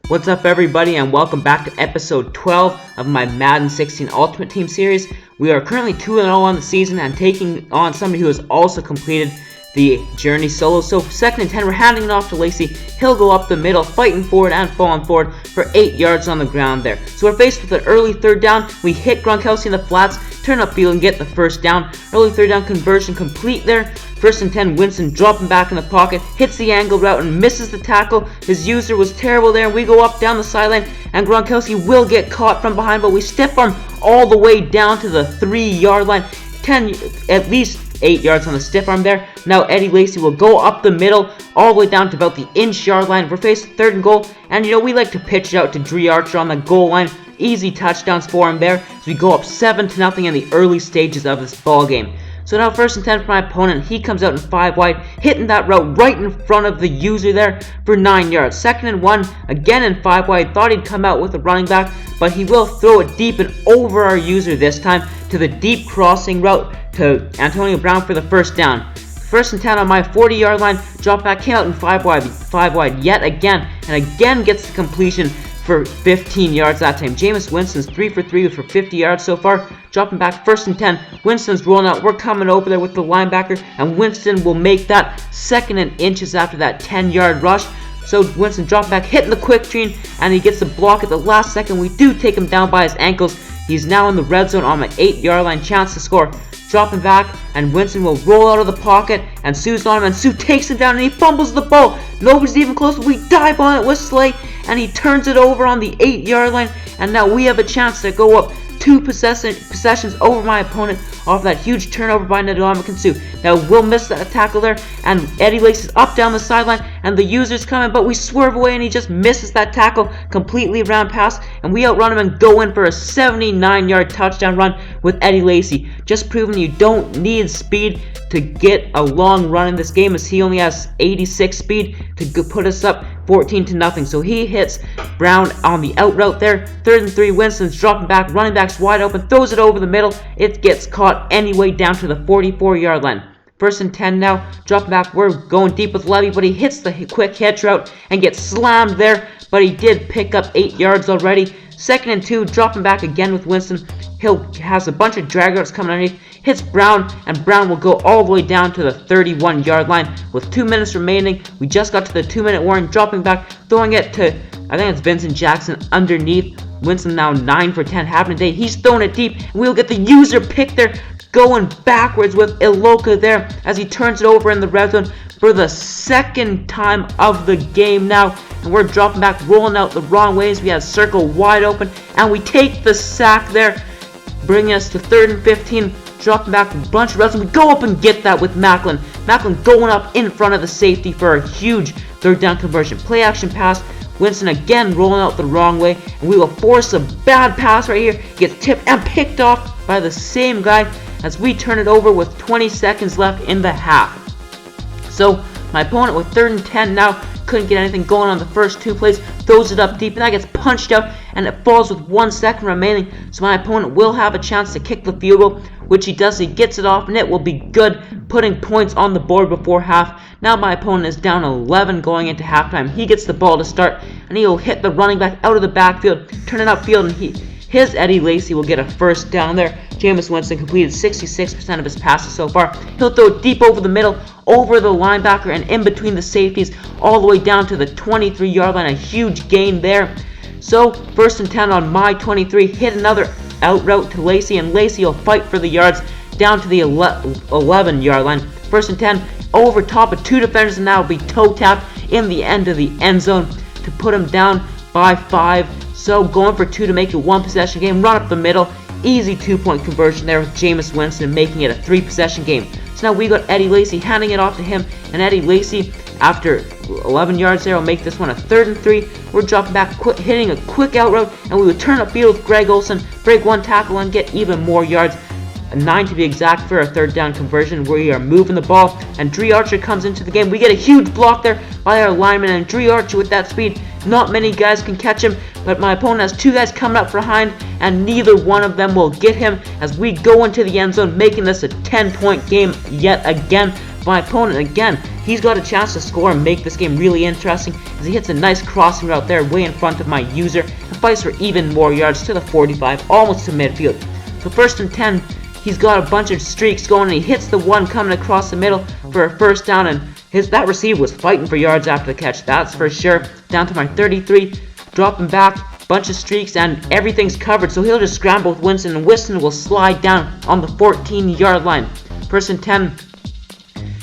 What's up everybody, and welcome back to episode 12 of my Madden 16 Ultimate Team series. We are currently 2-0 on the season and taking on somebody who has also completed the journey solo. So 2nd and 10, we're handing it off to Lacey. He'll go up the middle, fighting forward and falling forward for 8 yards on the ground there. So we're faced with an early 3rd down. We hit Gronkowski in the flats, turn upfield and get the 1st down. Early 3rd down conversion complete there. 1st and 10, Winston dropping back in the pocket, hits the angle route and misses the tackle. His user was terrible there. We go up down the sideline and Gronkowski will get caught from behind, but we step arm all the way down to the 3-yard line. At least 8 yards on the stiff arm there. Now Eddie Lacy will go up the middle all the way down to about the inch-yard line. We're facing 3rd and goal, and we like to pitch it out to Dre Archer on the goal line. Easy touchdowns for him there as we go up 7-0 in the early stages of this ball game. So now 1st and 10 for my opponent. He comes out in 5 wide, hitting that route right in front of the user there for 9 yards. 2nd and 1, again in 5 wide. Thought he'd come out with a running back, but he will throw it deep and over our user this time to the deep crossing route to Antonio Brown for the 1st down. 1st and 10 on my 40-yard line. Drop back, came out in 5 wide yet again, and again gets the completion for 15 yards that time. Jameis Winston's 3 for 3 for 50 yards so far. Dropping back 1st and 10. Winston's rolling out. We're coming over there with the linebacker, and Winston will make that 2nd and inches after that 10-yard rush. So Winston dropping back, hitting the quick chain, and he gets the block at the last second. We do take him down by his ankles. He's now in the red zone on my 8-yard line, chance to score. Dropping back, and Winston will roll out of the pocket, and Sue's on him, and Sue takes him down, and he fumbles the ball. Nobody's even close, but we dive on it with Slay, and he turns it over on the 8-yard line, and now we have a chance to go up 2 possessions over my opponent off that huge turnover by Ndamukong Suh. Now we'll miss that tackle there, and Eddie Lacy's up down the sideline, and the user's coming, but we swerve away, and he just misses that tackle completely around pass, and we outrun him and go in for a 79-yard touchdown run with Eddie Lacy. Just proving you don't need speed to get a long run in this game, as he only has 86 speed to put us up 14-0. So he hits Brown on the out route there. 3rd and 3, Winston's dropping back, running back's wide open, throws it over the middle. It gets caught anyway down to the 44-yard line. 1st and 10 now, dropping back, we're going deep with Levy, but he hits the quick hitch route and gets slammed there, but he did pick up 8 yards already. 2nd and 2, dropping back again with Winston. He has a bunch of drag routes coming underneath, hits Brown, and Brown will go all the way down to the 31-yard line. With 2 minutes remaining, we just got to the 2-minute warning, dropping back, throwing it to, I think it's Vincent Jackson underneath. Winston now 9 for 10, having a day. He's throwing it deep, and we'll get the user pick there, going backwards with Iloka there as he turns it over in the red zone for the 2nd time of the game now. And we're dropping back, rolling out the wrong ways. We had circle wide open, and we take the sack there, bringing us to 3rd and 15. Dropping back a bunch of routes, and we go up and get that with Macklin. Macklin going up in front of the safety for a huge 3rd down conversion. Play action pass. Winston again rolling out the wrong way, and we will force a bad pass right here. Gets tipped and picked off by the same guy as we turn it over with 20 seconds left in the half. So my opponent with 3rd and 10 now couldn't get anything going on the first 2 plays, throws it up deep, and that gets punched out, and it falls with 1 second remaining. So my opponent will have a chance to kick the field goal, which he does. He gets it off, and it will be good, putting points on the board before half. Now my opponent is down 11 going into halftime. He gets the ball to start, and he will hit the running back out of the backfield, turn it upfield, and his Eddie Lacy will get a 1st down there. Jameis Winston completed 66% of his passes so far. He'll throw it deep over the middle, over the linebacker, and in between the safeties, all the way down to the 23-yard line. A huge gain there. So 1st and 10 on my 23. Hit another out route to Lacy, and Lacy will fight for the yards down to the 11-yard line. 1st and 10 over top of 2 defenders, and now will be toe tapped in the end of the end zone to put him down by 5. So going for 2 to make it a 1-possession game. Run up the middle. Easy 2-point conversion there with Jameis Winston, making it a 3-possession game. So now we got Eddie Lacy handing it off to him, and Eddie Lacy, after 11 yards there, will make this one a 3rd and 3. We're dropping back, hitting a quick out route, and we would turn upfield with Greg Olsen, break 1 tackle, and get even more yards. 9 to be exact for a 3rd down conversion. We are moving the ball, and Dre Archer comes into the game. We get a huge block there by our lineman, and Dre Archer with that speed, not many guys can catch him, but my opponent has 2 guys coming up behind, and neither one of them will get him as we go into the end zone, making this a 10-point game yet again. my opponent, again, he's got a chance to score and make this game really interesting as he hits a nice crossing route there way in front of my user and fights for even more yards to the 45, almost to midfield. So 1st and 10, he's got a bunch of streaks going and he hits the one coming across the middle for a 1st down, and that receiver was fighting for yards after the catch, that's for sure. Down to my 33, dropping back, bunch of streaks, and everything's covered, so he'll just scramble with Winston, and Winston will slide down on the 14-yard line. 1st and 10,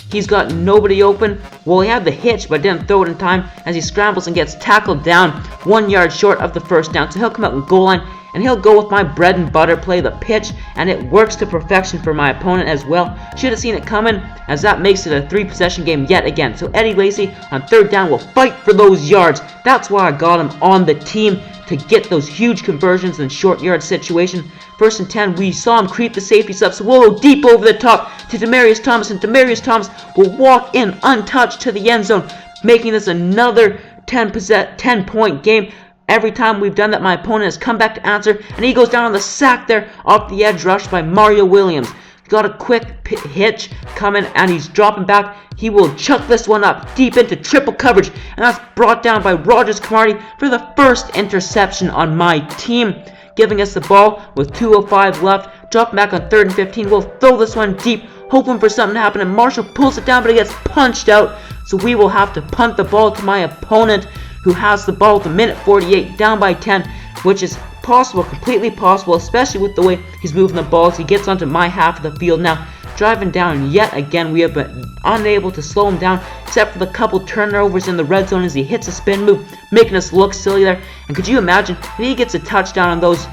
he's got nobody open. Well, he had the hitch, but didn't throw it in time as he scrambles and gets tackled down 1 yard short of the 1st down, so he'll come out in goal line, and he'll go with my bread and butter play, the pitch, and it works to perfection for my opponent as well. Should have seen it coming, as that makes it a 3-possession game yet again. So Eddie Lacy on 3rd down will fight for those yards. That's why I got him on the team, to get those huge conversions in short yard situation. 1st and 10, we saw him creep the safeties up, so we'll go deep over the top to Demaryius Thomas, and Demaryius Thomas will walk in untouched to the end zone, making this another 10-point game. Every time we've done that, my opponent has come back to answer, and he goes down on the sack there off the edge rush by Mario Williams. Got a quick hitch coming, and he's dropping back. He will chuck this one up deep into triple coverage, and that's brought down by Rogers Camardi for the 1st interception on my team, giving us the ball with 2:05 left. Dropping back on 3rd and 15. We'll throw this one deep, hoping for something to happen, and Marshall pulls it down, but it gets punched out, so we will have to punt the ball to my opponent, who has the ball with a minute 48, down by 10, which is possible, completely possible, especially with the way he's moving the ball as he gets onto my half of the field now. Driving down yet again, we have been unable to slow him down, except for the couple turnovers in the red zone as he hits a spin move, making us look silly there. And could you imagine if he gets a touchdown on those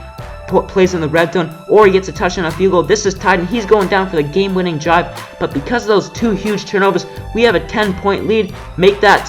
plays in the red zone, or he gets a touchdown on a field goal? This is tied and he's going down for the game-winning drive, but because of those 2 huge turnovers, we have a 10-point lead. Make that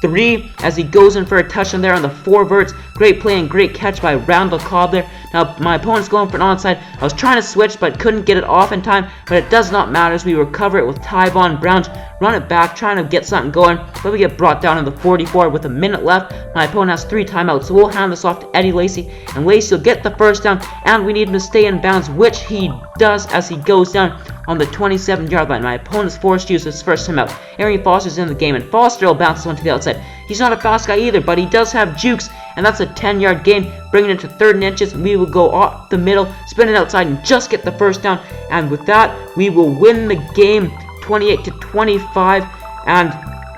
3 as he goes in for a touchdown there on the 4 verts. Great play and great catch by Randall Cobb there. Now my opponent's going for an onside. I was trying to switch but couldn't get it off in time, but it does not matter as we recover it with Tyvon Browns. Run it back, trying to get something going, but we get brought down in the 44 with a minute left. My opponent has 3 timeouts, so we'll hand this off to Eddie Lacy, and Lacy will get the 1st down, and we need him to stay in bounds, which he does as he goes down on the 27-yard line. My opponent's forced to use his 1st timeout. Arian Foster's in the game, and Foster will bounce one to the outside. He's not a fast guy either, but he does have jukes, and that's a 10-yard gain, bringing it to 3rd and inches. We will go off the middle, spin it outside, and just get the 1st down, and with that, we will win the game 28-25, and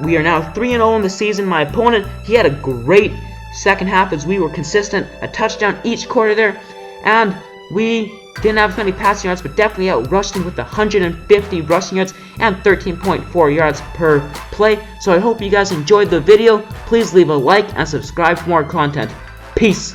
we are now 3-0 in the season. My opponent, he had a great second half as we were consistent, a touchdown each quarter there, and we didn't have as many passing yards, but definitely outrushed him with 150 rushing yards and 13.4 yards per play. So I hope you guys enjoyed the video. Please leave a like and subscribe for more content. Peace.